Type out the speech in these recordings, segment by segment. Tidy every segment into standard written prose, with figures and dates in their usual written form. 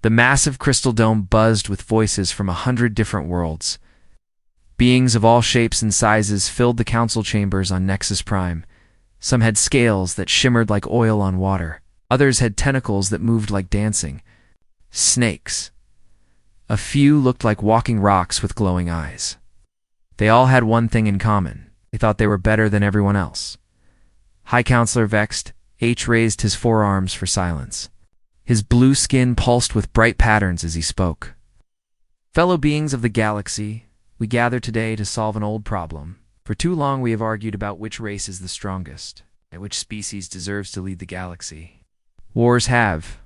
The massive crystal dome buzzed with voices from 100 different worlds. Beings of all shapes and sizes filled the council chambers on Nexus Prime. Some had scales that shimmered like oil on water. Others had tentacles that moved like dancing. Snakes. A few looked like walking rocks with glowing eyes. They all had one thing in common. They thought they were better than everyone else. High Counselor Vexed, H raised his forearms for silence. His blue skin pulsed with bright patterns as he spoke. Fellow beings of the galaxy, we gather today to solve an old problem. For too long we have argued about which race is the strongest, and which species deserves to lead the galaxy. Wars have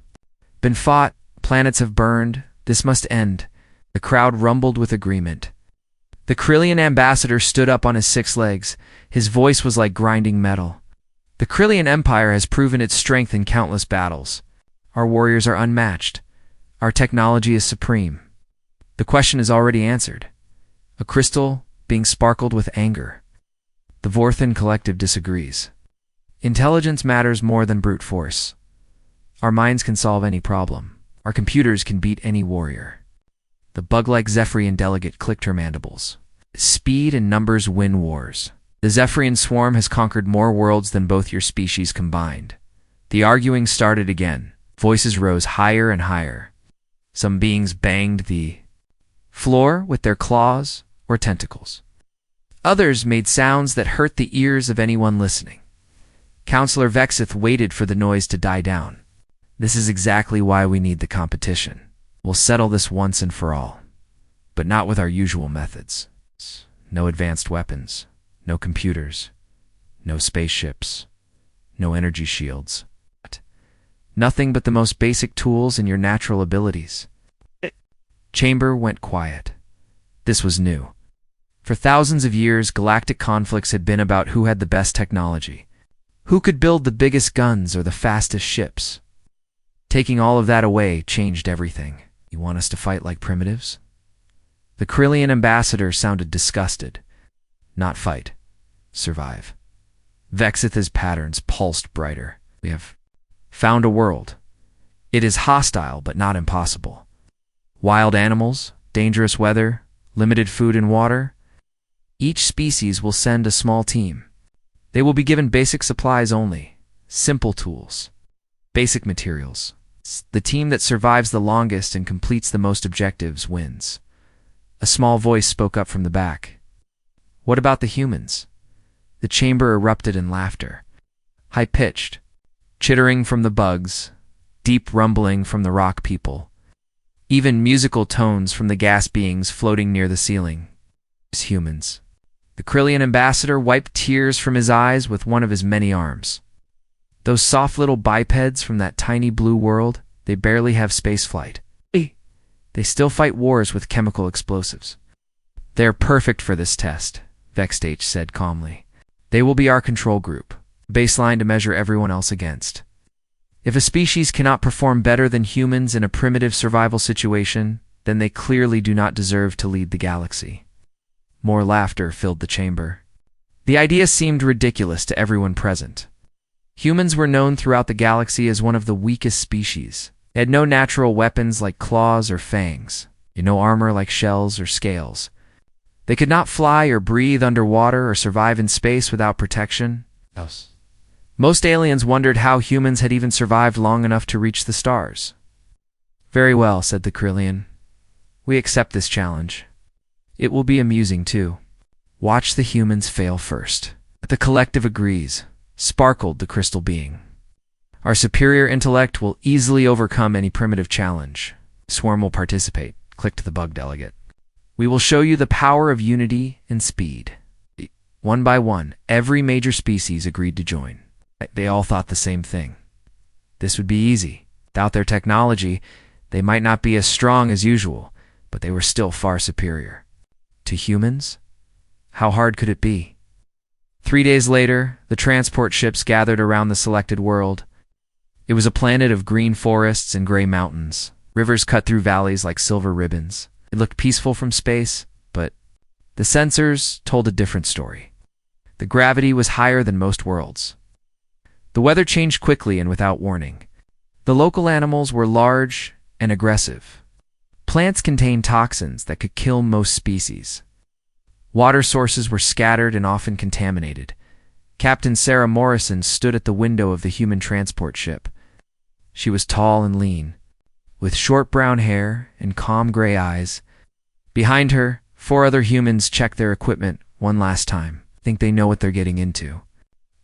been fought, planets have burned, this must end. The crowd rumbled with agreement. The Krillian ambassador stood up on his 6 legs. His voice was like grinding metal. The Krillian Empire has proven its strength in countless battles. Our warriors are unmatched. Our technology is supreme. The question is already answered. A crystal being sparkled with anger. The Vorthan Collective disagrees. Intelligence matters more than brute force. Our minds can solve any problem. Our computers can beat any warrior. The bug-like Zephyrian delegate clicked her mandibles. Speed and numbers win wars. The Zephyrian swarm has conquered more worlds than both your species combined. The arguing started again. Voices rose higher and higher. Some beings banged the floor with their claws or tentacles. Others made sounds that hurt the ears of anyone listening. Counselor Vexith waited for the noise to die down. This is exactly why we need the competition. We'll settle this once and for all. But not with our usual methods. No advanced weapons. No computers. No spaceships. No energy shields. Nothing but the most basic tools and your natural abilities. Chamber went quiet. This was new. For thousands of years, galactic conflicts had been about who had the best technology. Who could build the biggest guns or the fastest ships. Taking all of that away changed everything. You want us to fight like primitives? The Krillian ambassador sounded disgusted. Not fight. Survive. Vexith's patterns pulsed brighter. We have found a world. It is hostile, but not impossible. Wild animals, dangerous weather, limited food and water. Each species will send a small team. They will be given basic supplies only, simple tools, basic materials. The team that survives the longest and completes the most objectives wins. A small voice spoke up from the back. What about the humans? The chamber erupted in laughter. High-pitched, chittering from the bugs, deep rumbling from the rock people, even musical tones from the gas beings floating near the ceiling. Humans. The Krillian ambassador wiped tears from his eyes with one of his many arms. Those soft little bipeds from that tiny blue world, they barely have spaceflight. They still fight wars with chemical explosives. They're perfect for this test, Vexed H said calmly. They will be our control group, baseline to measure everyone else against. If a species cannot perform better than humans in a primitive survival situation, then they clearly do not deserve to lead the galaxy. More laughter filled the chamber. The idea seemed ridiculous to everyone present. Humans were known throughout the galaxy as one of the weakest species. They had no natural weapons like claws or fangs, and no armor like shells or scales. They could not fly or breathe underwater or survive in space without protection. Most aliens wondered how humans had even survived long enough to reach the stars. Very well, said the Krillian. We accept this challenge. It will be amusing, too. Watch the humans fail first. The collective agrees, sparkled the crystal being. Our superior intellect will easily overcome any primitive challenge. Swarm will participate, clicked the bug delegate. We will show you the power of unity and speed. One by one, every major species agreed to join. They all thought the same thing. This would be easy. Without their technology, they might not be as strong as usual, but they were still far superior. To humans? How hard could it be? 3 days later, the transport ships gathered around the selected world. It was a planet of green forests and gray mountains. Rivers cut through valleys like silver ribbons. It looked peaceful from space, but the sensors told a different story. The gravity was higher than most worlds. The weather changed quickly and without warning. The local animals were large and aggressive. Plants contain toxins that could kill most species. Water sources were scattered and often contaminated. Captain Sarah Morrison stood at the window of the human transport ship. She was tall and lean, with short brown hair and calm gray eyes. Behind her, 4 other humans checked their equipment one last time. "Think they know what they're getting into?"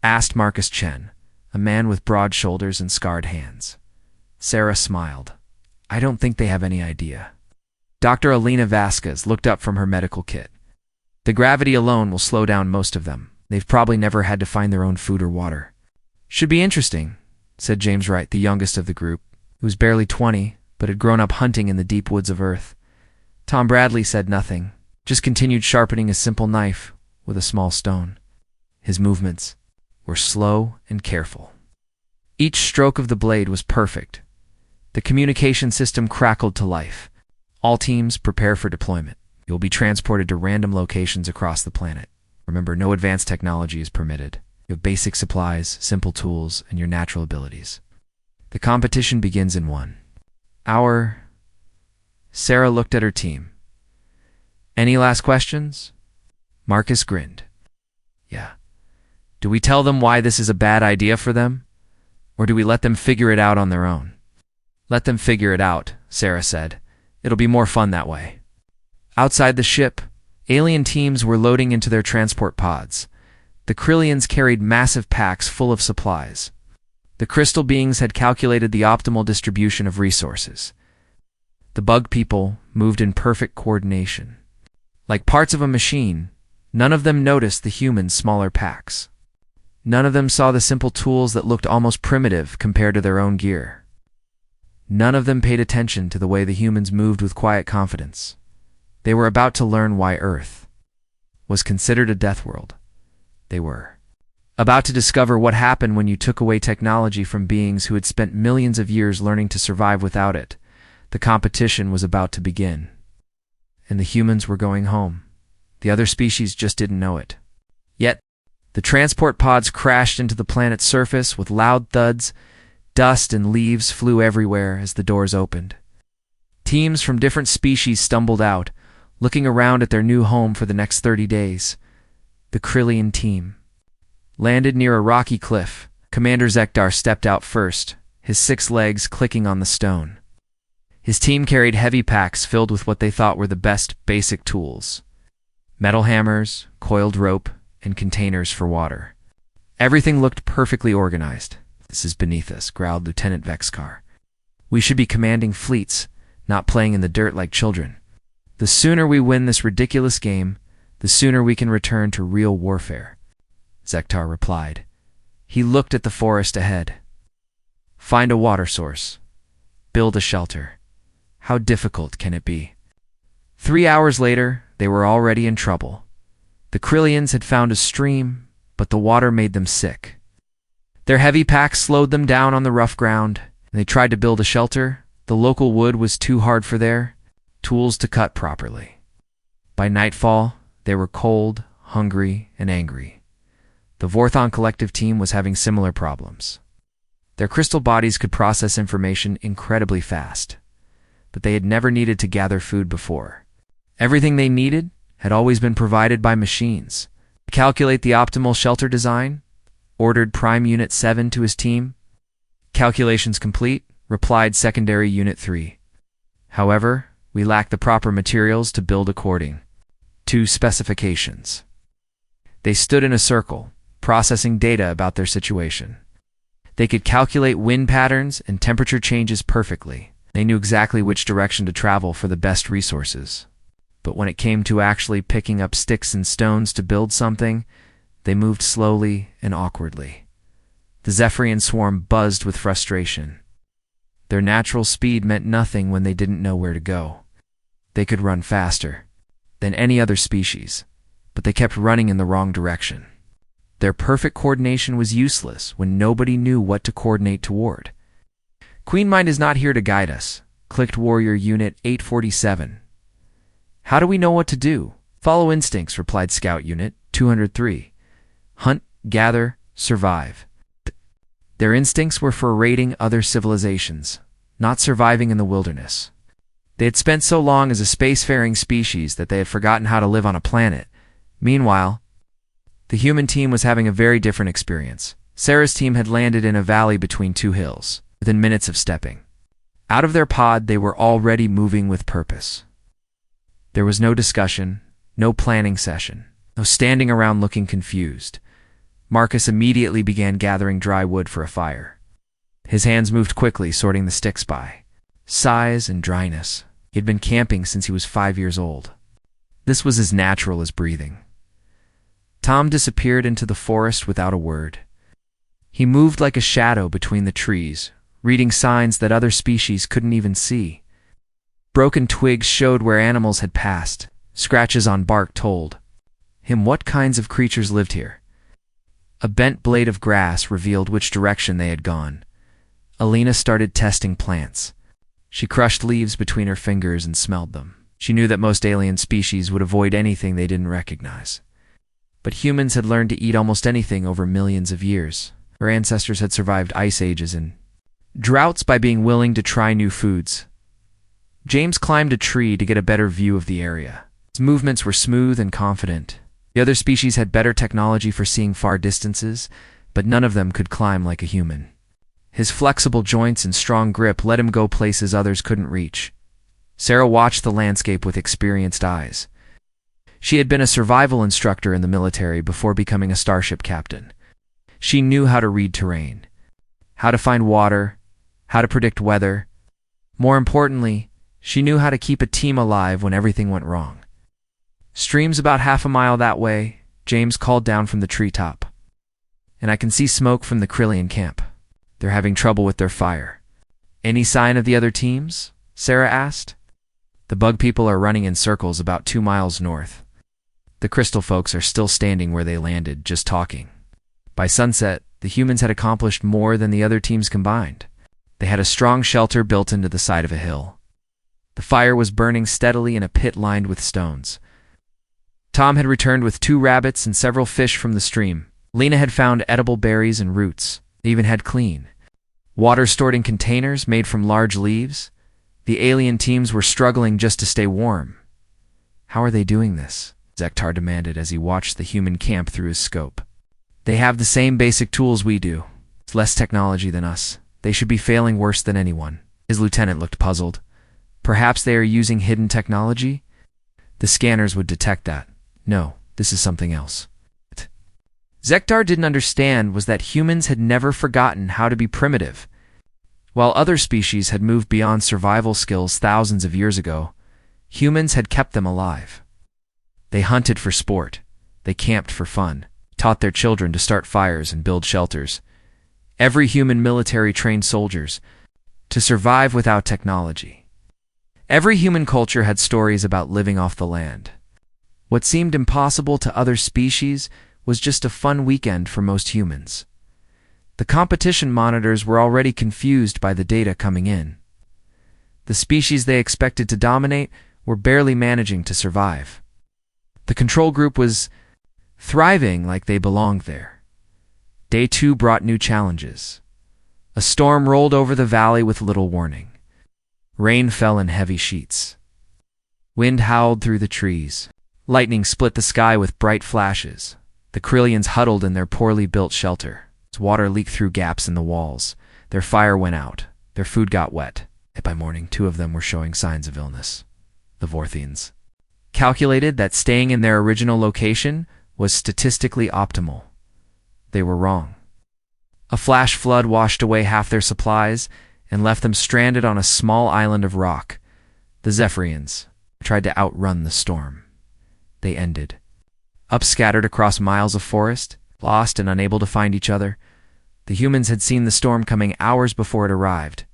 asked Marcus Chen, a man with broad shoulders and scarred hands. Sarah smiled. "I don't think they have any idea." Dr. Alina Vasquez looked up from her medical kit. "The gravity alone will slow down most of them. They've probably never had to find their own food or water." "Should be interesting," said James Wright, the youngest of the group, who was barely 20, but had grown up hunting in the deep woods of Earth. Tom Bradley said nothing, just continued sharpening a simple knife with a small stone. His movements were slow and careful. Each stroke of the blade was perfect. The communication system crackled to life. "All teams, prepare for deployment. You'll be transported to random locations across the planet. Remember, no advanced technology is permitted. You have basic supplies, simple tools, and your natural abilities. The competition begins in 1 hour." Sarah looked at her team. "Any last questions?" Marcus grinned. "Yeah. Do we tell them why this is a bad idea for them? Or do we let them figure it out on their own?" "Let them figure it out," Sarah said. "It'll be more fun that way." Outside the ship, alien teams were loading into their transport pods. The Krillians carried massive packs full of supplies. The crystal beings had calculated the optimal distribution of resources. The bug people moved in perfect coordination. Like parts of a machine, none of them noticed the humans' smaller packs. None of them saw the simple tools that looked almost primitive compared to their own gear. None of them paid attention to the way the humans moved with quiet confidence. They were about to learn why Earth was considered a death world. They were about to discover what happened when you took away technology from beings who had spent millions of years learning to survive without it. The competition was about to begin. And the humans were going home. The other species just didn't know it. Yet, the transport pods crashed into the planet's surface with loud thuds. Dust and leaves flew everywhere as the doors opened. Teams from different species stumbled out, looking around at their new home for the next 30 days. The Krillian team landed near a rocky cliff. Commander Zekdar stepped out first, his 6 legs clicking on the stone. His team carried heavy packs filled with what they thought were the best basic tools: metal hammers, coiled rope, and containers for water. Everything looked perfectly organized. "This is beneath us," growled Lieutenant Vexkar. "We should be commanding fleets, not playing in the dirt like children. The sooner we win this ridiculous game, the sooner we can return to real warfare," Zektar replied. He looked at the forest ahead. "Find a water source. Build a shelter. How difficult can it be?" 3 hours later, they were already in trouble. The Krillians had found a stream, but the water made them sick. Their heavy packs slowed them down on the rough ground, and they tried to build a shelter. The local wood was too hard for their tools to cut properly. By nightfall, they were cold, hungry, and angry. The Vorthon collective team was having similar problems. Their crystal bodies could process information incredibly fast, but they had never needed to gather food before. Everything they needed had always been provided by machines. To calculate the optimal shelter design, ordered Prime Unit 7 to his team. "Calculations complete," replied Secondary Unit 3. "However, we lack the proper materials to build according to specifications." They stood in a circle, processing data about their situation. They could calculate wind patterns and temperature changes perfectly. They knew exactly which direction to travel for the best resources. But when it came to actually picking up sticks and stones to build something, they moved slowly and awkwardly. The Zephyrian swarm buzzed with frustration. Their natural speed meant nothing when they didn't know where to go. They could run faster than any other species, but they kept running in the wrong direction. Their perfect coordination was useless when nobody knew what to coordinate toward. "Queen Mind is not here to guide us," clicked Warrior Unit 847. "How do we know what to do?" "Follow instincts," replied Scout Unit 203. "Hunt, gather, survive." Their instincts were for raiding other civilizations, not surviving in the wilderness. They had spent so long as a spacefaring species that they had forgotten how to live on a planet. Meanwhile, the human team was having a very different experience. Sarah's team had landed in a valley between two hills, within minutes of stepping out of their pod. They were already moving with purpose. There was no discussion, no planning session, no standing around looking confused. Marcus immediately began gathering dry wood for a fire. His hands moved quickly, sorting the sticks by size and dryness. He had been camping since he was 5 years old. This was as natural as breathing. Tom disappeared into the forest without a word. He moved like a shadow between the trees, reading signs that other species couldn't even see. Broken twigs showed where animals had passed. Scratches on bark told him what kinds of creatures lived here. A bent blade of grass revealed which direction they had gone. Alina started testing plants. She crushed leaves between her fingers and smelled them. She knew that most alien species would avoid anything they didn't recognize. But humans had learned to eat almost anything over millions of years. Her ancestors had survived ice ages and droughts by being willing to try new foods. James climbed a tree to get a better view of the area. His movements were smooth and confident. The other species had better technology for seeing far distances, but none of them could climb like a human. His flexible joints and strong grip let him go places others couldn't reach. Sarah watched the landscape with experienced eyes. She had been a survival instructor in the military before becoming a starship captain. She knew how to read terrain, how to find water, how to predict weather. More importantly, she knew how to keep a team alive when everything went wrong. "Stream's about half a mile that way," James called down from the treetop. "And I can see smoke from the Krillian camp. They're having trouble with their fire." "Any sign of the other teams?" Sarah asked. "The bug people are running in circles about 2 miles north. The crystal folks are still standing where they landed, just talking." By sunset, the humans had accomplished more than the other teams combined. They had a strong shelter built into the side of a hill. The fire was burning steadily in a pit lined with stones. Tom had returned with 2 rabbits and several fish from the stream. Lena had found edible berries and roots. They even had clean water stored in containers made from large leaves. The alien teams were struggling just to stay warm. "How are they doing this?" Zektar demanded as he watched the human camp through his scope. "They have the same basic tools we do. It's less technology than us. They should be failing worse than anyone." His lieutenant looked puzzled. "Perhaps they are using hidden technology?" "The scanners would detect that. No, this is something else." Zektar didn't understand was that humans had never forgotten how to be primitive. While other species had moved beyond survival skills thousands of years ago, humans had kept them alive. They hunted for sport. They camped for fun, taught their children to start fires and build shelters. Every human military trained soldiers to survive without technology. Every human culture had stories about living off the land. What seemed impossible to other species was just a fun weekend for most humans. The competition monitors were already confused by the data coming in. The species they expected to dominate were barely managing to survive. The control group was thriving like they belonged there. Day 2 brought new challenges. A storm rolled over the valley with little warning. Rain fell in heavy sheets. Wind howled through the trees. Lightning split the sky with bright flashes. The Krillians huddled in their poorly built shelter. Water leaked through gaps in the walls. Their fire went out. Their food got wet. By morning, 2 of them were showing signs of illness. The Vorthians calculated that staying in their original location was statistically optimal. They were wrong. A flash flood washed away half their supplies and left them stranded on a small island of rock. The Zephyrians tried to outrun the storm. They ended up scattered across miles of forest, lost and unable to find each other. The humans had seen the storm coming hours before it arrived.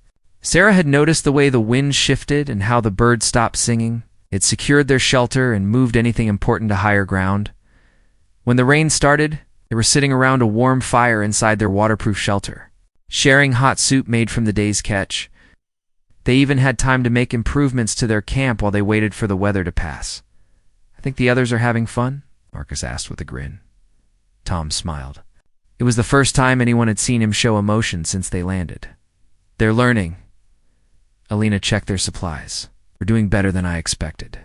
Sarah had noticed the way the wind shifted and how the birds stopped singing. It secured their shelter and moved anything important to higher ground. When the rain started, they were sitting around a warm fire inside their waterproof shelter, sharing hot soup made from the day's catch. They even had time to make improvements to their camp while they waited for the weather to pass. "I think the others are having fun?" Marcus asked with a grin. Tom smiled. It was the first time anyone had seen him show emotion since they landed. "They're learning. Alina checked their supplies. We're doing better than I expected.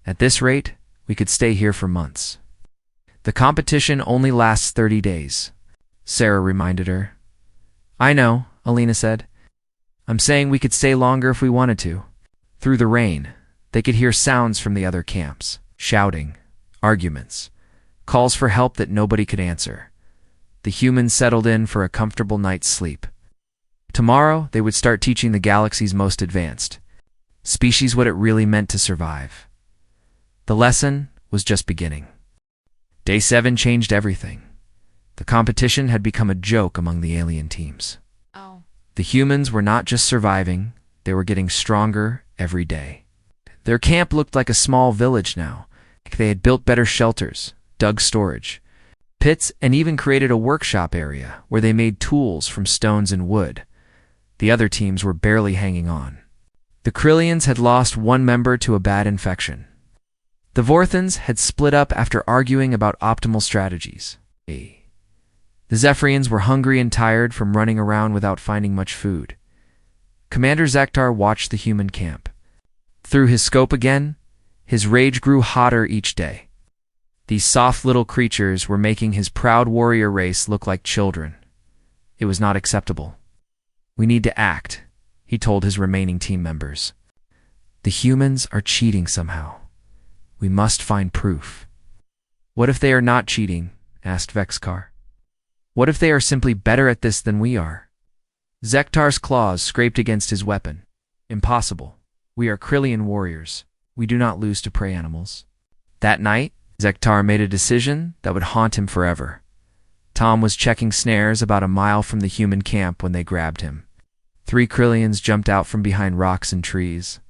At this rate, we could stay here for months. The competition only lasts 30 days, Sarah reminded her. I know, Alina said. I'm saying we could stay longer if we wanted to. Through the rain, they could hear sounds from the other camps, shouting, arguments, calls for help that nobody could answer. The humans settled in for a comfortable night's sleep. Tomorrow, they would start teaching the galaxy's most advanced species what it really meant to survive. The lesson was just beginning. Day 7 changed everything. The competition had become a joke among the alien teams. Oh. The humans were not just surviving, they were getting stronger every day. Their camp looked like a small village now. They had built better shelters, dug storage pits, and even created a workshop area where they made tools from stones and wood. The other teams were barely hanging on. The Krillians had lost one member to a bad infection. The Vorthans had split up after arguing about optimal strategies. The Zephyrians were hungry and tired from running around without finding much food. Commander Zektar watched the human camp. Through his scope again, his rage grew hotter each day. These soft little creatures were making his proud warrior race look like children. It was not acceptable. We need to act, he told his remaining team members. The humans are cheating somehow. We must find proof. What if they are not cheating? Asked Vexkar. What if they are simply better at this than we are? Zektar's claws scraped against his weapon. Impossible. We are Krillian warriors. We do not lose to prey animals. That night, Zektar made a decision that would haunt him forever. Tom was checking snares about a mile from the human camp when they grabbed him. 3 Krillians jumped out from behind rocks and trees.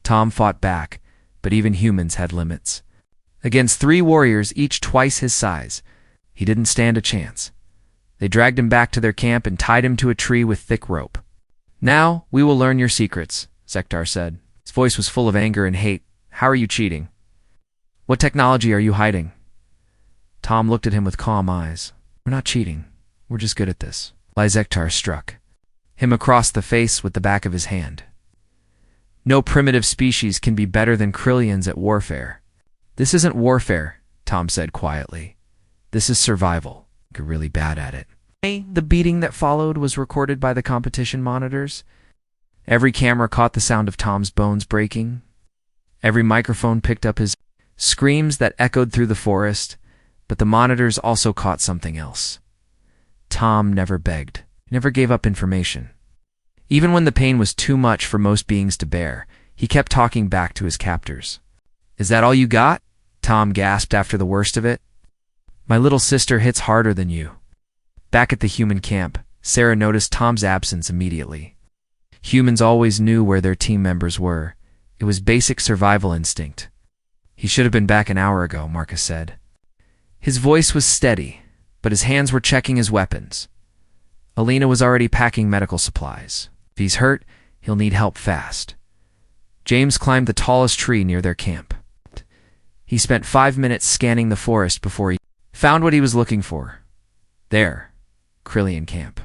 Tom fought back, but even humans had limits. Against 3 warriors, each twice his size, he didn't stand a chance. They dragged him back to their camp and tied him to a tree with thick rope. Now, we will learn your secrets, Zektar said. His voice was full of anger and hate. How are you cheating? What technology are you hiding? Tom looked at him with calm eyes. We're not cheating. We're just good at this. Zektar struck him across the face with the back of his hand. No primitive species can be better than Krillians at warfare. This isn't warfare, Tom said quietly. This is survival. You're really bad at it. The beating that followed was recorded by the competition monitors. Every camera caught the sound of Tom's bones breaking. Every microphone picked up his screams that echoed through the forest, but the monitors also caught something else. Tom never begged, never gave up information. Even when the pain was too much for most beings to bear, he kept talking back to his captors. Is that all you got? Tom gasped after the worst of it. My little sister hits harder than you. Back at the human camp, Sarah noticed Tom's absence immediately. Humans always knew where their team members were. It was basic survival instinct. He should have been back an hour ago, Marcus said. His voice was steady, but his hands were checking his weapons. Alina was already packing medical supplies. If he's hurt, he'll need help fast. James climbed the tallest tree near their camp. He spent 5 minutes scanning the forest before he found what he was looking for. There, Krillian camp.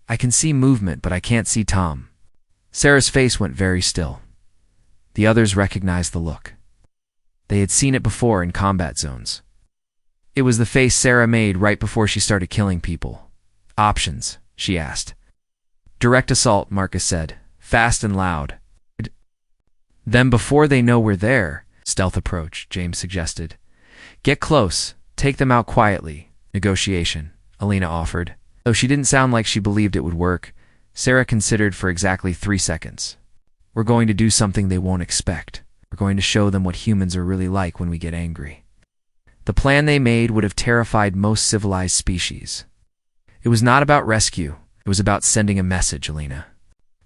I can see movement, but I can't see Tom. Sarah's face went very still. The others recognized the look. They had seen it before in combat zones. It was the face Sarah made right before she started killing people. Options, she asked. Direct assault, Marcus said, fast and loud. Then before they know we're there, stealth approach, James suggested. Get close, take them out quietly. Negotiation, Alina offered. Though she didn't sound like she believed it would work, Sarah considered for exactly 3 seconds. We're going to do something they won't expect. We're going to show them what humans are really like when we get angry. The plan they made would have terrified most civilized species. It was not about rescue. It was about sending a message, Alina.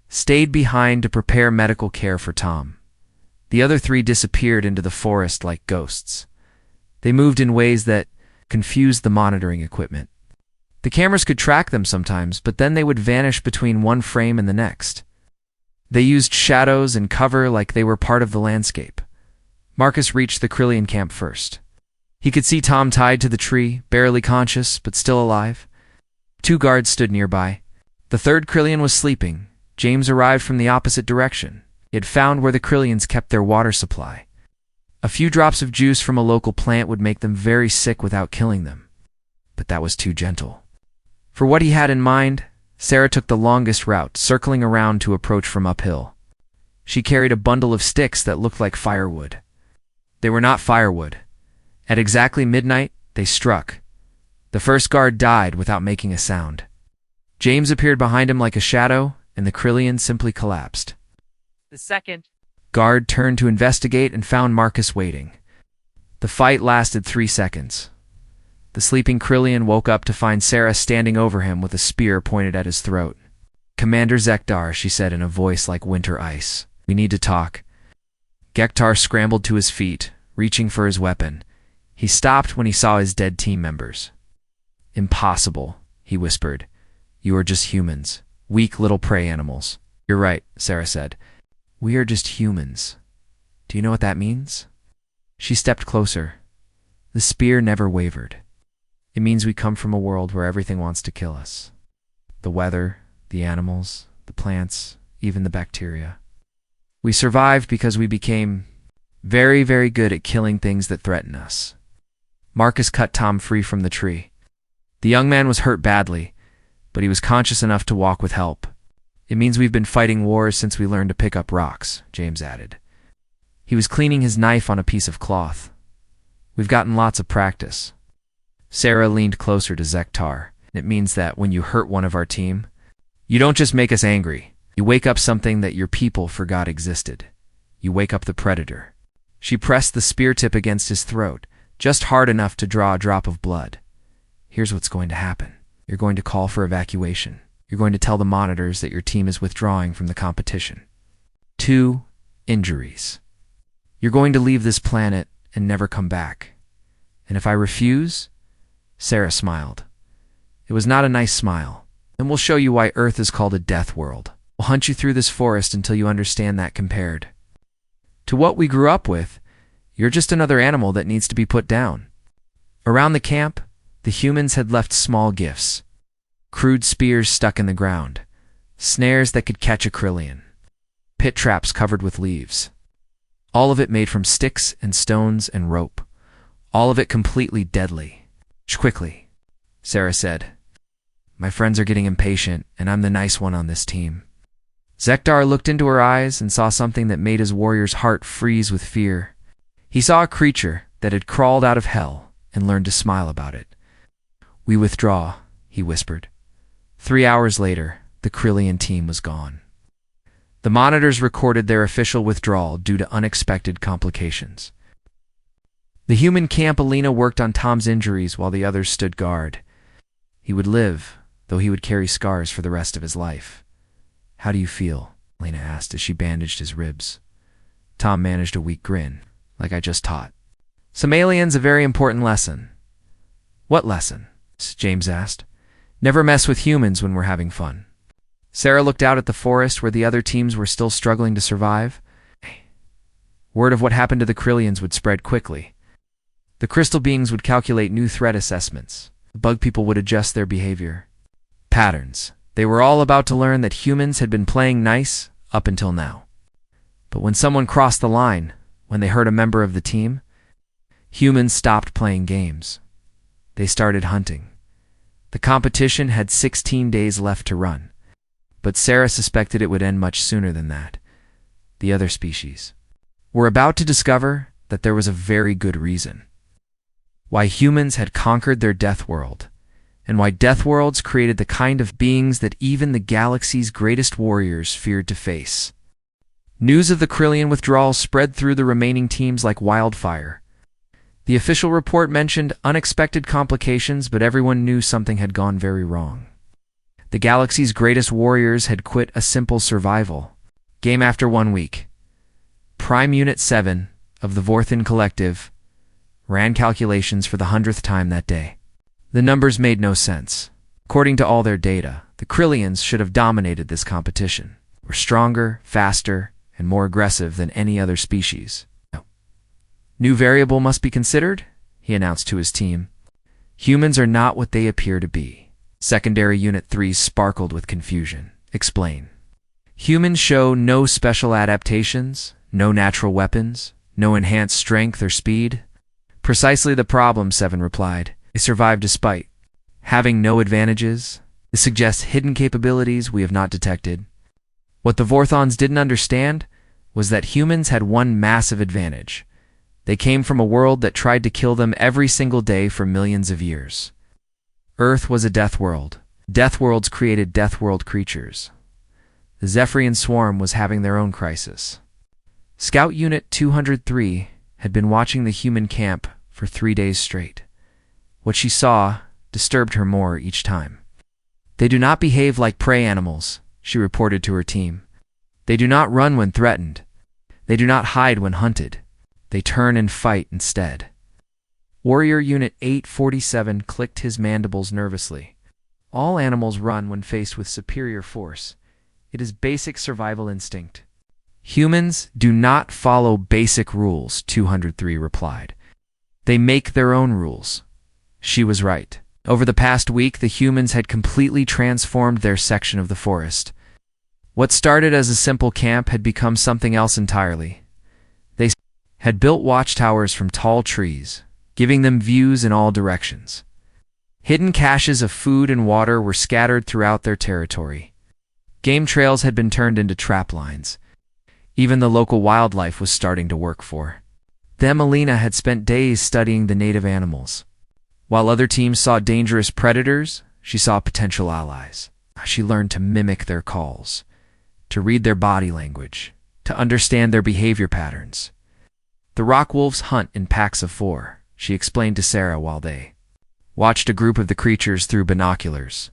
Stayed behind to prepare medical care for Tom. The other 3 disappeared into the forest like ghosts. They moved in ways that confused the monitoring equipment. The cameras could track them sometimes, but then they would vanish between one frame and the next. They used shadows and cover like they were part of the landscape. Marcus reached the Krillian camp first. He could see Tom tied to the tree, barely conscious, but still alive. 2 guards stood nearby. The 3rd Krillian was sleeping, James arrived from the opposite direction. He had found where the Krillians kept their water supply. A few drops of juice from a local plant would make them very sick without killing them. But that was too gentle. For what he had in mind, Sarah took the longest route, circling around to approach from uphill. She carried a bundle of sticks that looked like firewood. They were not firewood. At exactly midnight, they struck. The first guard died without making a sound. James appeared behind him like a shadow, and the Krillian simply collapsed. The second guard turned to investigate and found Marcus waiting. The fight lasted 3 seconds. The sleeping Krillian woke up to find Sarah standing over him with a spear pointed at his throat. "Commander Zektar," she said in a voice like winter ice. "We need to talk." Gektar scrambled to his feet, reaching for his weapon. He stopped when he saw his dead team members. "Impossible," he whispered. "You are just humans, weak little prey animals." "You're right," Sarah said. "We are just humans. Do you know what that means?" She stepped closer. The spear never wavered. "It means we come from a world where everything wants to kill us. The weather, the animals, the plants, even the bacteria. We survived because we became very, very good at killing things that threaten us." Marcus cut Tom free from the tree. The young man was hurt badly, but he was conscious enough to walk with help. "It means we've been fighting wars since we learned to pick up rocks," James added. He was cleaning his knife on a piece of cloth. "We've gotten lots of practice." Sarah leaned closer to Zektar. "It means that when you hurt one of our team, you don't just make us angry. You wake up something that your people forgot existed. You wake up the predator." She pressed the spear tip against his throat, just hard enough to draw a drop of blood. "Here's what's going to happen. You're going to call for evacuation. You're going to tell the monitors that your team is withdrawing from the competition. 2 injuries. You're going to leave this planet and never come back. And if I refuse..." Sarah smiled. It was not a nice smile. "Then we'll show you why Earth is called a death world. We'll hunt you through this forest until you understand that compared to what we grew up with, you're just another animal that needs to be put down." Around the camp, the humans had left small gifts. Crude spears stuck in the ground, snares that could catch a Krillian, pit traps covered with leaves. All of it made from sticks and stones and rope. All of it completely deadly. "Quickly," Sarah said. "My friends are getting impatient, and I'm the nice one on this team." Zektar looked into her eyes and saw something that made his warrior's heart freeze with fear. He saw a creature that had crawled out of hell and learned to smile about it. "We withdraw," he whispered. 3 hours later, the Krillian team was gone. The monitors recorded their official withdrawal due to unexpected complications. The human camp Alina worked on Tom's injuries while the others stood guard. He would live, though he would carry scars for the rest of his life. "How do you feel?" Alina asked as she bandaged his ribs. Tom managed a weak grin, like I just taught some aliens a very important lesson. "What lesson?" James asked. "Never mess with humans when we're having fun." Sarah looked out at the forest where the other teams were still struggling to survive. Word of what happened to the Krillians would spread quickly. The crystal beings would calculate new threat assessments. The bug people would adjust their behavior patterns. They were all about to learn that humans had been playing nice up until now. But when someone crossed the line, when they hurt a member of the team, humans stopped playing games. They started hunting. The competition had 16 days left to run, but Sarah suspected it would end much sooner than that. The other species were about to discover that there was a very good reason why humans had conquered their death world, and why death worlds created the kind of beings that even the galaxy's greatest warriors feared to face. News of the Krillian withdrawal spread through the remaining teams like wildfire. The official report mentioned unexpected complications, but everyone knew something had gone very wrong. The galaxy's greatest warriors had quit a simple survival game after 1 week. Prime Unit 7 of the Vorthin Collective ran calculations for the 100th time that day. The numbers made no sense. According to all their data, the Krillians should have dominated this competition. Were stronger, faster, and more aggressive than any other species. "New variable must be considered," he announced to his team. "Humans are not what they appear to be." Secondary Unit 3 sparkled with confusion. "Explain." Humans show no special adaptations, no natural weapons, no enhanced strength or speed. Precisely the problem, Seven replied. They survive despite having no advantages. This suggests hidden capabilities we have not detected. What the Vorthons didn't understand was that humans had one massive advantage. They came from a world that tried to kill them every single day for millions of years. Earth was a death world. Death worlds created death world creatures. The Zephyrian swarm was having their own crisis. Scout Unit 203 had been watching the human camp for 3 days straight. What she saw disturbed her more each time. They do not behave like prey animals, she reported to her team. They do not run when threatened. They do not hide when hunted. They turn and fight instead. Warrior Unit 847 clicked his mandibles nervously. All animals run when faced with superior force. It is basic survival instinct. Humans do not follow basic rules, 203 replied. They make their own rules. She was right. Over the past week, the humans had completely transformed their section of the forest. What started as a simple camp had become something else entirely. They had built watchtowers from tall trees, giving them views in all directions. Hidden caches of food and water were scattered throughout their territory. Game trails had been turned into trap lines. Even the local wildlife was starting to work for them. Alina had spent days studying the native animals. While other teams saw dangerous predators, she saw potential allies. She learned to mimic their calls, to read their body language, to understand their behavior patterns. The rock wolves hunt in packs of 4, she explained to Sarah while they watched a group of the creatures through binoculars.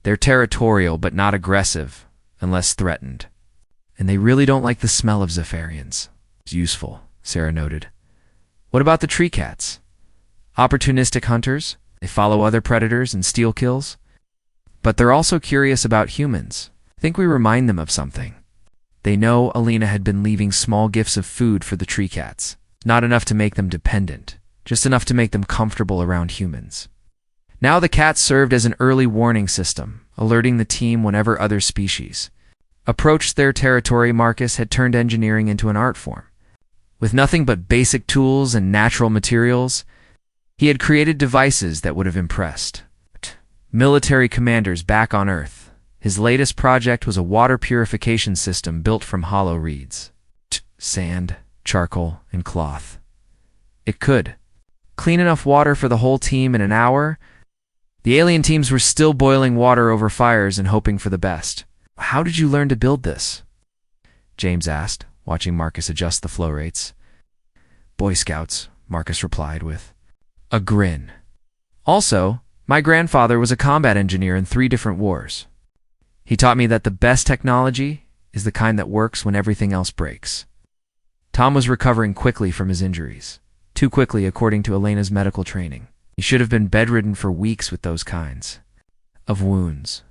They're territorial but not aggressive, unless threatened. And they really don't like the smell of Zephyrians. It's useful, Sarah noted. What about the tree cats? Opportunistic hunters, they follow other predators and steal kills. But they're also curious about humans. I think we remind them of something. They know Alina had been leaving small gifts of food for the tree cats. Not enough to make them dependent, just enough to make them comfortable around humans. Now the cats served as an early warning system, alerting the team whenever other species approached their territory. Marcus had turned engineering into an art form. With nothing but basic tools and natural materials, he had created devices that would have impressed military commanders back on Earth. His latest project was a water purification system built from hollow reeds, sand, charcoal, and cloth. It could clean enough water for the whole team in an hour. The alien teams were still boiling water over fires and hoping for the best. How did you learn to build this? James asked, watching Marcus adjust the flow rates. Boy Scouts, Marcus replied with a grin. Also, my grandfather was a combat engineer in 3 different wars. He taught me that the best technology is the kind that works when everything else breaks. Tom was recovering quickly from his injuries. Too quickly, according to Elena's medical training. He should have been bedridden for weeks with those kinds of wounds.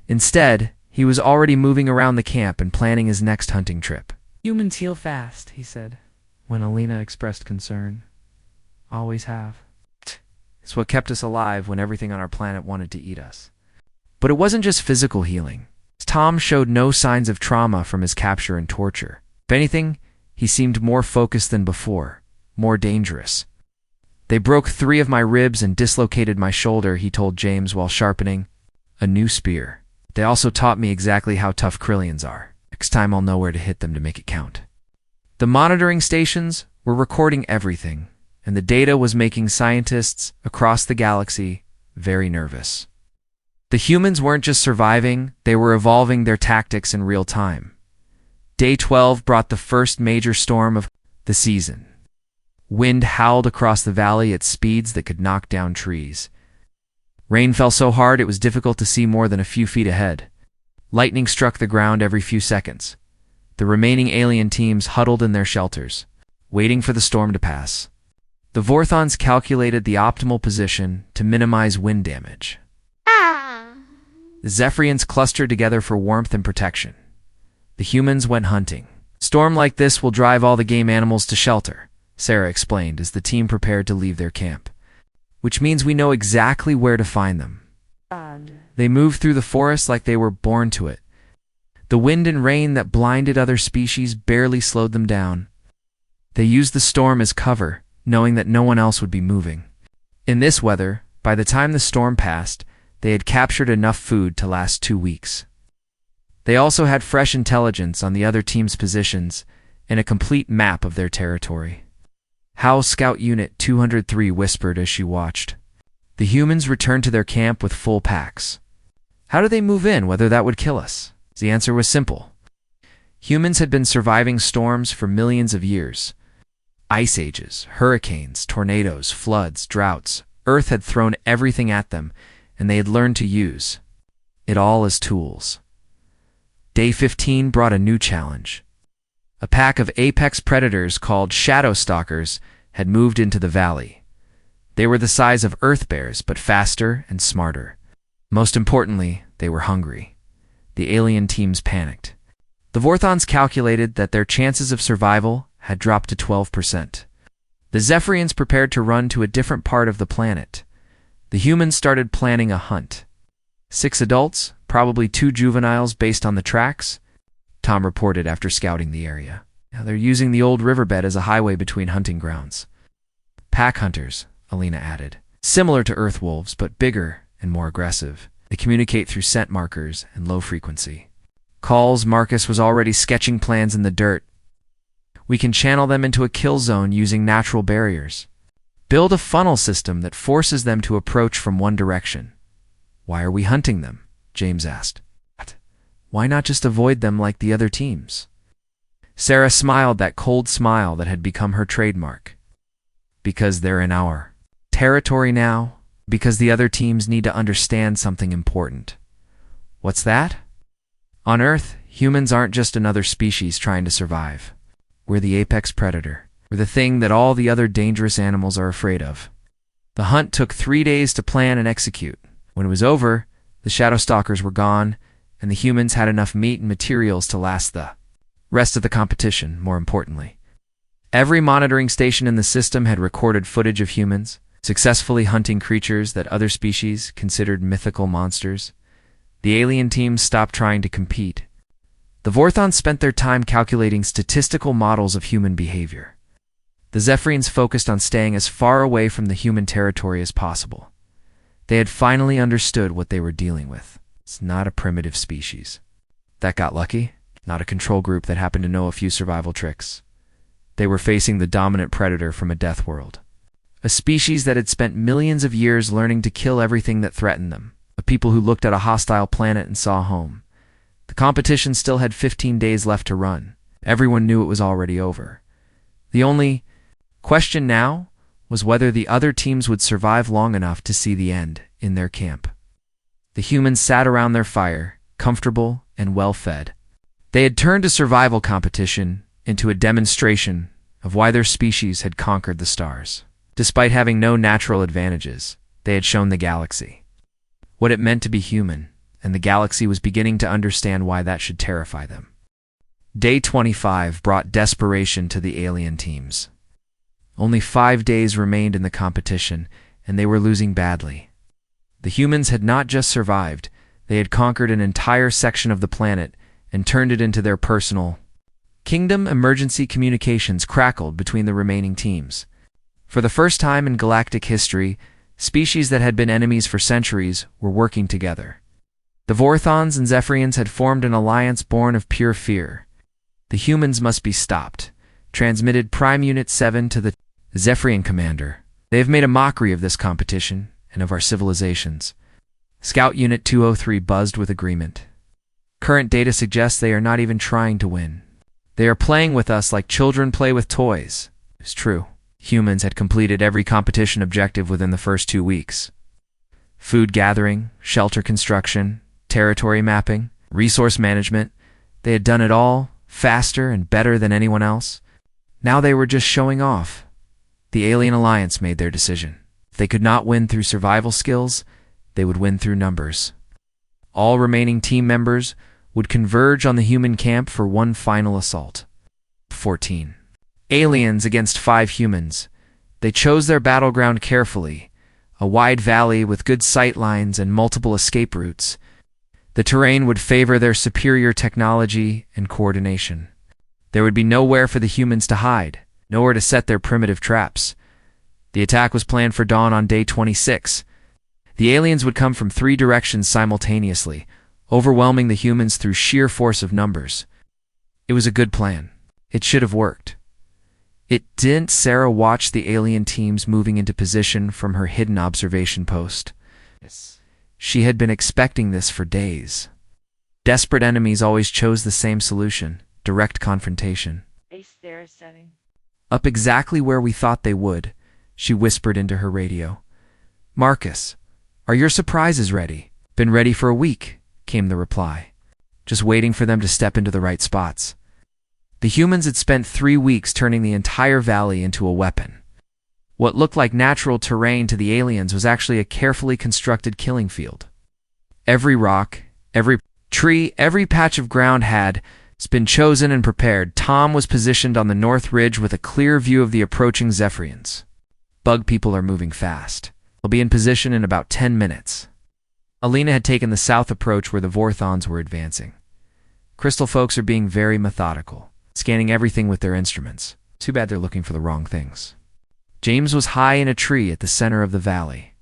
Instead, he was already moving around the camp and planning his next hunting trip. Humans heal fast, he said, when Alina expressed concern. Always have. It's what kept us alive when everything on our planet wanted to eat us. But it wasn't just physical healing. Tom showed no signs of trauma from his capture and torture. If anything, he seemed more focused than before, more dangerous. They broke 3 of my ribs and dislocated my shoulder, he told James while sharpening a new spear. They also taught me exactly how tough Krillians are. Next time I'll know where to hit them to make it count. The monitoring stations were recording everything, and the data was making scientists across the galaxy very nervous. The humans weren't just surviving, they were evolving their tactics in real time. Day 12 brought the first major storm of the season. Wind howled across the valley at speeds that could knock down trees. Rain fell so hard it was difficult to see more than a few feet ahead. Lightning struck the ground every few seconds. The remaining alien teams huddled in their shelters, waiting for the storm to pass. The Vorthons calculated the optimal position to minimize wind damage. The Zephyrians clustered together for warmth and protection. The humans went hunting. Storm like this will drive all the game animals to shelter, Sarah explained as the team prepared to leave their camp. Which means we know exactly where to find them. They moved through the forest like they were born to it. The wind and rain that blinded other species barely slowed them down. They used the storm as cover, knowing that no one else would be moving. In this weather, by the time the storm passed, they had captured enough food to last 2 weeks. They also had fresh intelligence on the other team's positions and a complete map of their territory. Howe Scout Unit 203 whispered as she watched. The humans returned to their camp with full packs. How did they move in, whether that would kill us? The answer was simple. Humans had been surviving storms for millions of years. Ice ages, hurricanes, tornadoes, floods, droughts. Earth had thrown everything at them, and they had learned to use it all as tools. Day 15 brought a new challenge. A pack of apex predators called shadow stalkers had moved into the valley. They were the size of earth bears, but faster and smarter. Most importantly, they were hungry. The alien teams panicked. The Vorthons calculated that their chances of survival had dropped to 12%. The Zephyrians prepared to run to a different part of the planet. The humans started planning a hunt. 6 adults, probably 2 juveniles based on the tracks, Tom reported after scouting the area. Now they're using the old riverbed as a highway between hunting grounds. Pack hunters, Alina added. Similar to earth wolves, but bigger and more aggressive. They communicate through scent markers and low frequency. Calls, Marcus was already sketching plans in the dirt. We can channel them into a kill zone using natural barriers. Build a funnel system that forces them to approach from one direction. Why are we hunting them? James asked. Why not just avoid them like the other teams? Sarah smiled that cold smile that had become her trademark. Because they're in our territory now, because the other teams need to understand something important. What's that? On Earth, humans aren't just another species trying to survive. We're the apex predator. We're the thing that all the other dangerous animals are afraid of. The hunt took 3 days to plan and execute. When it was over, the shadow stalkers were gone, and the humans had enough meat and materials to last the rest of the competition, more importantly. Every monitoring station in the system had recorded footage of humans, successfully hunting creatures that other species considered mythical monsters. The alien teams stopped trying to compete. The Vorthons spent their time calculating statistical models of human behavior. The Zephyrians focused on staying as far away from the human territory as possible. They had finally understood what they were dealing with. It's not a primitive species. That got lucky. Not a control group that happened to know a few survival tricks. They were facing the dominant predator from a death world. A species that had spent millions of years learning to kill everything that threatened them. A people who looked at a hostile planet and saw home. The competition still had 15 days left to run. Everyone knew it was already over. The only question now was whether the other teams would survive long enough to see the end in their camp. The humans sat around their fire, comfortable and well-fed. They had turned a survival competition into a demonstration of why their species had conquered the stars. Despite having no natural advantages, they had shown the galaxy what it meant to be human, and the galaxy was beginning to understand why that should terrify them. Day 25 brought desperation to the alien teams. Only 5 days remained in the competition, and they were losing badly. The humans had not just survived, they had conquered an entire section of the planet and turned it into their personal kingdom. Emergency communications crackled between the remaining teams. For the first time in galactic history, species that had been enemies for centuries were working together. The Vorthons and Zephyrians had formed an alliance born of pure fear. The humans must be stopped. Transmitted Prime Unit 7 to the Zephyrian commander. They have made a mockery of this competition and of our civilizations. Scout Unit 203 buzzed with agreement. Current data suggests they are not even trying to win. They are playing with us like children play with toys. It's true. Humans had completed every competition objective within the first 2 weeks. Food gathering, shelter construction, territory mapping, resource management. They had done it all, faster and better than anyone else. Now they were just showing off. The Alien Alliance made their decision. If they could not win through survival skills, they would win through numbers. All remaining team members would converge on the human camp for one final assault. 14. Aliens against 5 humans. They chose their battleground carefully, a wide valley with good sight lines and multiple escape routes. The terrain would favor their superior technology and coordination. There would be nowhere for the humans to hide, nowhere to set their primitive traps. The attack was planned for dawn on day 26. The aliens would come from 3 directions simultaneously, overwhelming the humans through sheer force of numbers. It was a good plan. It should have worked. It didn't. Sarah watched the alien teams moving into position from her hidden observation post. She had been expecting this for days. Desperate enemies always chose the same solution: direct confrontation. Up exactly where we thought they would, she whispered into her radio. Marcus, are your surprises ready? Been ready for a week, came the reply. Just waiting for them to step into the right spots. The humans had spent 3 weeks turning the entire valley into a weapon. What looked like natural terrain to the aliens was actually a carefully constructed killing field. Every rock, every tree, every patch of ground had been chosen and prepared. Tom was positioned on the north ridge with a clear view of the approaching Zephyrians. Bug people are moving fast. They'll be in position in about 10 minutes. Alina had taken the south approach where the Vorthons were advancing. Crystal folks are being very methodical, scanning everything with their instruments. Too bad they're looking for the wrong things. James was high in a tree at the center of the valley.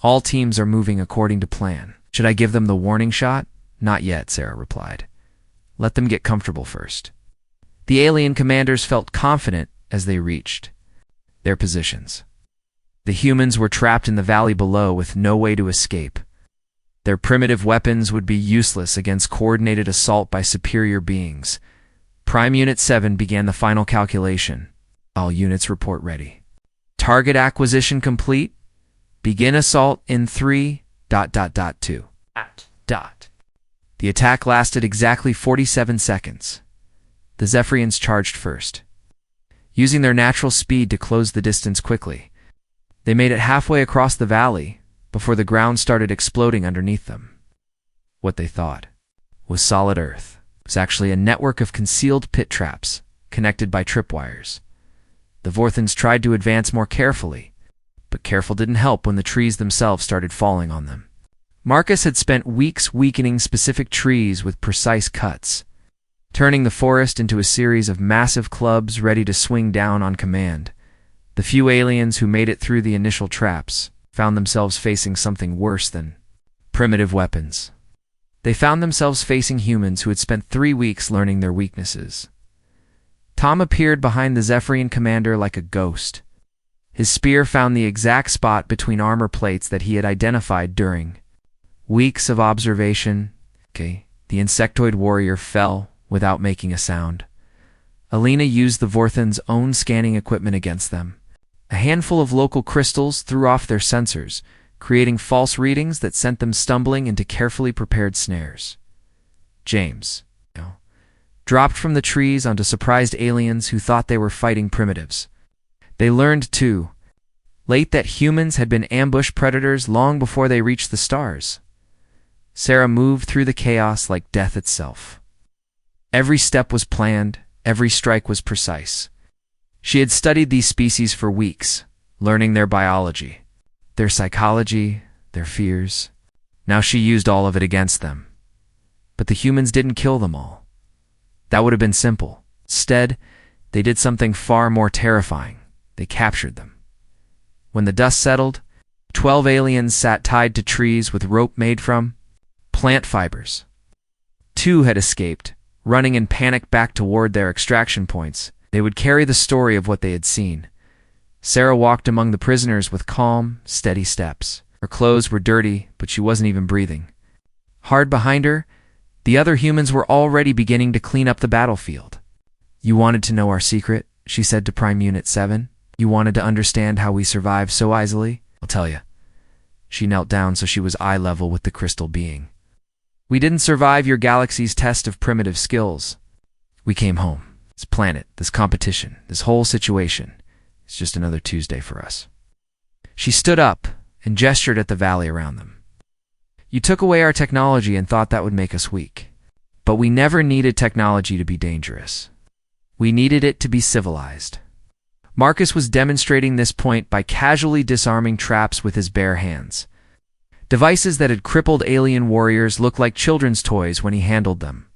All teams are moving according to plan. Should I give them the warning shot? Not yet, Sarah replied. Let them get comfortable first. The alien commanders felt confident as they reached their positions. The humans were trapped in the valley below with no way to escape. Their primitive weapons would be useless against coordinated assault by superior beings. Prime Unit 7 began the final calculation. All units report ready. Target acquisition complete. Begin assault in 3.2. The attack lasted exactly 47 seconds. The Zephyrians charged first, using their natural speed to close the distance quickly. They made it halfway across the valley before the ground started exploding underneath them. What they thought was solid earth was actually a network of concealed pit traps connected by tripwires. The Vorthons tried to advance more carefully, but careful didn't help when the trees themselves started falling on them. Marcus had spent weeks weakening specific trees with precise cuts, turning the forest into a series of massive clubs ready to swing down on command. The few aliens who made it through the initial traps found themselves facing something worse than primitive weapons. They found themselves facing humans who had spent 3 weeks learning their weaknesses. Tom appeared behind the Zephyrian commander like a ghost. His spear found the exact spot between armor plates that he had identified during weeks of observation. The insectoid warrior fell without making a sound. Alina used the Vorthons' own scanning equipment against them. A handful of local crystals threw off their sensors, creating false readings that sent them stumbling into carefully prepared snares. James dropped from the trees onto surprised aliens who thought they were fighting primitives. They learned, too, late that humans had been ambush predators long before they reached the stars. Sarah moved through the chaos like death itself. Every step was planned, every strike was precise. She had studied these species for weeks, learning their biology, their psychology, their fears. Now she used all of it against them. But the humans didn't kill them all. That would have been simple. Instead, they did something far more terrifying. They captured them. When the dust settled, 12 aliens sat tied to trees with rope made from plant fibers. 2 had escaped, running in panic back toward their extraction points. They would carry the story of what they had seen. Sarah walked among the prisoners with calm, steady steps. Her clothes were dirty, but she wasn't even breathing. Hard behind her, the other humans were already beginning to clean up the battlefield. You wanted to know our secret, she said to Prime Unit 7. You wanted to understand how we survived so easily? I'll tell you. She knelt down so she was eye level with the crystal being. We didn't survive your galaxy's test of primitive skills. We came home. This planet, this competition, this whole situation. It's just another Tuesday for us. She stood up and gestured at the valley around them. You took away our technology and thought that would make us weak. But we never needed technology to be dangerous. We needed it to be civilized. Marcus was demonstrating this point by casually disarming traps with his bare hands. Devices that had crippled alien warriors looked like children's toys when he handled them.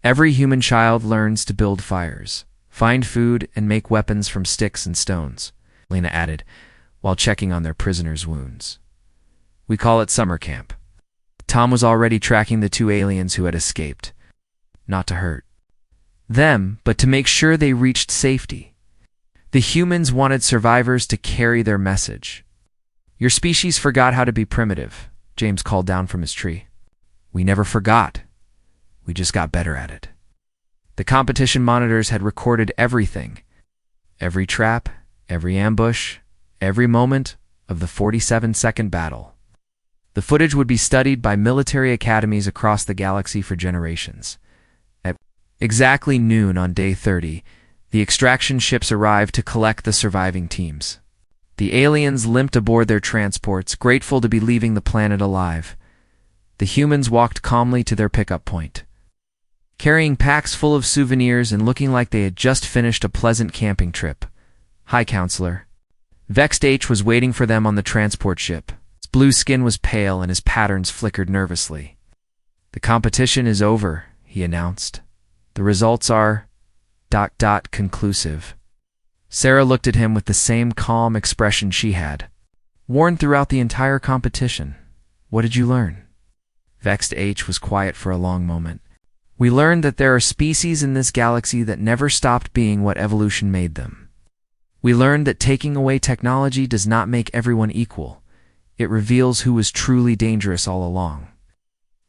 Every human child learns to build fires, find food, and make weapons from sticks and stones, Lena added, while checking on their prisoners' wounds. We call it summer camp. Tom was already tracking the two aliens who had escaped. Not to hurt them, but to make sure they reached safety. The humans wanted survivors to carry their message. Your species forgot how to be primitive, James called down from his tree. We never forgot. We just got better at it. The competition monitors had recorded everything. Every trap, every ambush, every moment of the 47-second battle. The footage would be studied by military academies across the galaxy for generations. At exactly noon on day 30, the extraction ships arrived to collect the surviving teams. The aliens limped aboard their transports, grateful to be leaving the planet alive. The humans walked calmly to their pickup point, carrying packs full of souvenirs and looking like they had just finished a pleasant camping trip. Hi, Counselor. Vexed H was waiting for them on the transport ship. His blue skin was pale and his patterns flickered nervously. The competition is over, he announced. The results are... conclusive. Sarah looked at him with the same calm expression she had. Worn throughout the entire competition. What did you learn? Vexed H was quiet for a long moment. We learned that there are species in this galaxy that never stopped being what evolution made them. We learned that taking away technology does not make everyone equal. It reveals who was truly dangerous all along.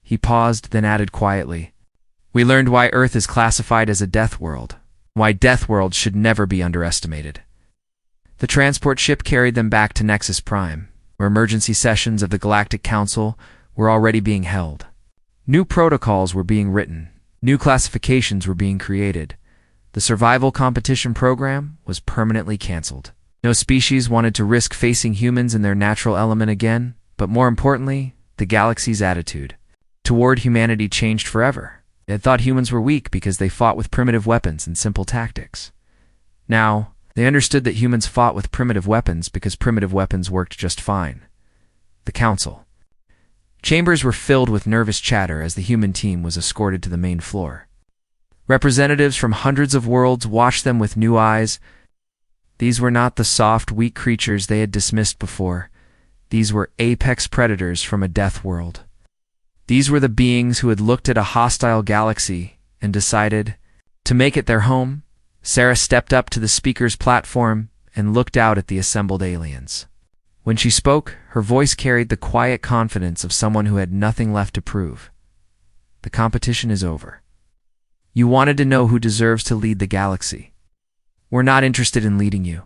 He paused, then added quietly, we learned why Earth is classified as a death world, why death worlds should never be underestimated. The transport ship carried them back to Nexus Prime, where emergency sessions of the Galactic Council were already being held. New protocols were being written. New classifications were being created. The survival competition program was permanently canceled. No species wanted to risk facing humans in their natural element again, but more importantly, the galaxy's attitude toward humanity changed forever. They had thought humans were weak because they fought with primitive weapons and simple tactics. Now, they understood that humans fought with primitive weapons because primitive weapons worked just fine. The Council. Chambers were filled with nervous chatter as the human team was escorted to the main floor. Representatives from hundreds of worlds watched them with new eyes. These were not the soft, weak creatures they had dismissed before. These were apex predators from a death world. These were the beings who had looked at a hostile galaxy and decided to make it their home. Sarah stepped up to the speaker's platform and looked out at the assembled aliens. When she spoke, her voice carried the quiet confidence of someone who had nothing left to prove. The competition is over. You wanted to know who deserves to lead the galaxy. We're not interested in leading you.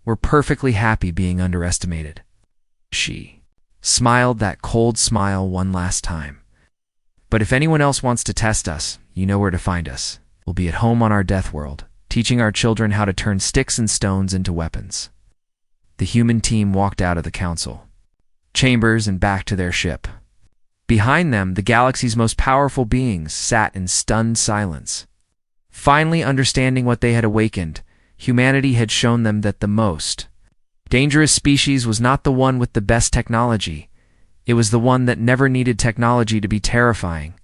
We're perfectly happy being underestimated. She smiled that cold smile one last time. But if anyone else wants to test us, you know where to find us. We'll be at home on our death world, teaching our children how to turn sticks and stones into weapons. The human team walked out of the council chambers and back to their ship. Behind them, the galaxy's most powerful beings sat in stunned silence. Finally understanding what they had awakened, humanity had shown them that the most dangerous species was not the one with the best technology. It was the one that never needed technology to be terrifying.